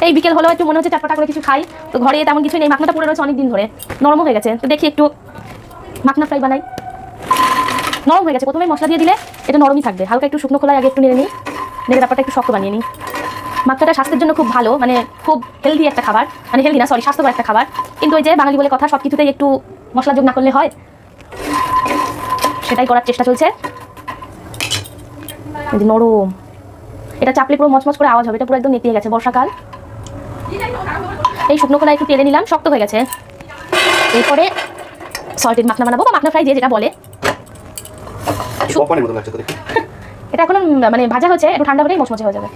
এই বিকেল হলো একটু মনে হচ্ছে চটপটা করে কিছু খাই, তো ঘরে তেমন কিছু নেই, মাখনাটা পড়ে রয়েছে অনেক দিন ধরে, নরম হয়ে গেছে, তো দেখি একটু মাখনা ফ্রাই বানাই। নরম হয়ে গেছে, প্রথমে মশলা দিয়ে দিলে এটা নরমই থাকবে, হালকা একটু শুকনো খোলায় আগে একটু নেড়ে নিই, নেড়ে তারপরটা একটু শক্ত বানিয়ে নিই। মাখনাটা স্বাস্থ্যের জন্য খুব ভালো, মানে খুব হেলদি একটা খাবার, মানে হেলদি না সরি স্বাস্থ্যকর একটা খাবার, কিন্তু ওই যে বাঙালি বলে কথা, সব কিছুতেই একটু মশলা যোগ না করলে হয়, সেটাই করার চেষ্টা চলছে। এই যে নরম, এটা চাপলে পুরো মচমচ করে আওয়াজ হবে, এটা পুরো একদম নেতিয়ে গেছে, বর্ষাকাল। এই শুকনো খোলা একটু তেলে নিলাম, শক্ত হয়ে গেছে। এরপরে সল্টেড মাখনা বানাবো বা মাখনা ফ্রাই যেটা বলে। এটা এখন মানে ভাজা হচ্ছে, একটু ঠান্ডা হলেই মচমচে হয়ে যাবে।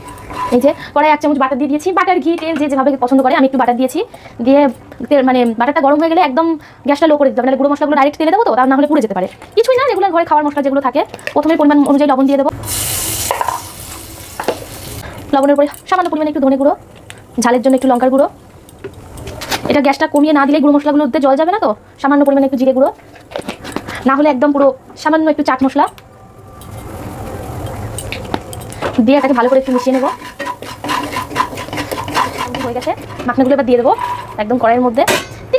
এই যে কড়াই 1 চামচ বাটার দিয়ে দিয়েছি, বাটার ঘি তেল যে যেভাবে পছন্দ করে, আমি একটু বাটার দিয়েছি, দিয়ে মানে বাটারটা গরম হয়ে গেলে একদম গ্যাসটা লো করে দিতে হবে, নাহলে গুঁড়ো মশলাগুলো ডাইরেক্ট তেলে দেবো, তো তা না হলে পুড়ে যেতে পারে। কিছুই না, রেগুলার ঘরে খাওয়ার মশলা যেগুলো থাকে, প্রথমে পরিমাণ অনুযায়ী লবণ দিয়ে দেবো, লবণের পরে সামান্য পরিমাণে একটু ধনে গুঁড়ো, ঝালের জন্য একটু লঙ্কার গুঁড়ো। এটা গ্যাসটা কমিয়ে না দিলে গুঁড়ো মশলাগুলোতে জল যাবে না, তো সামান্য পরিমাণে একটু জিরে গুঁড়ো, না হলে একদম পুরো সামান্য একটু চাট মশলা দিয়ে এটাকে ভালো করে একটু মিশিয়ে নেবো। হয়ে গেছে, মাখনাগুলো এবার দিয়ে দেবো একদম কড়াইয়ের মধ্যে।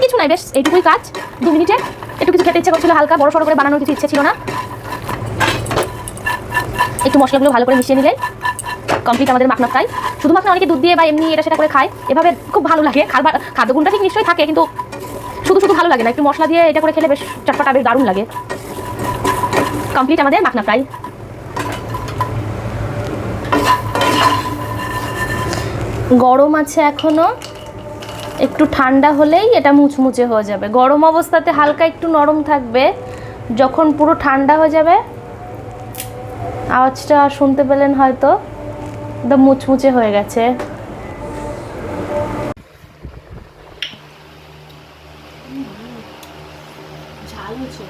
কিছু নাই, বেশ এইটুকুই কাজ, 2 মিনিটে। একটু কিছু খেতে ইচ্ছে করছিল, হালকা বড় সড়ো করে বানানোর কিছু ইচ্ছে ছিল না, একটু মশলাগুলো ভালো করে মিশিয়ে নিলে কমপ্লিট আমাদের মাখনা ফ্রাই। শুধু মাখনা অনেকে দুধ দিয়ে বা এমনি এটা সেটা করে খায়, এভাবে খুব ভালো লাগে। খাদ্যগুণটা ঠিক নিশ্চয়ই থাকে, কিন্তু শুধু শুধু ভালো লাগে না, একটু মশলা দিয়ে এটা করে খেলে বেশ চটপটা, বেশ দারুণ লাগে। কমপ্লিট আমাদের মাখনা ফ্রাই। গরম আছে এখনো, একটু ঠান্ডা হলেই এটা মুচমুচে হয়ে যাবে। গরম অবস্থাতে হালকা একটু নরম থাকবে, যখন পুরো ঠান্ডা হয়ে যাবে, আওয়াজটা শুনতে পেলেন হয়তো, একদম মুচমুচে হয়ে গেছে। ঝাল হচ্ছে।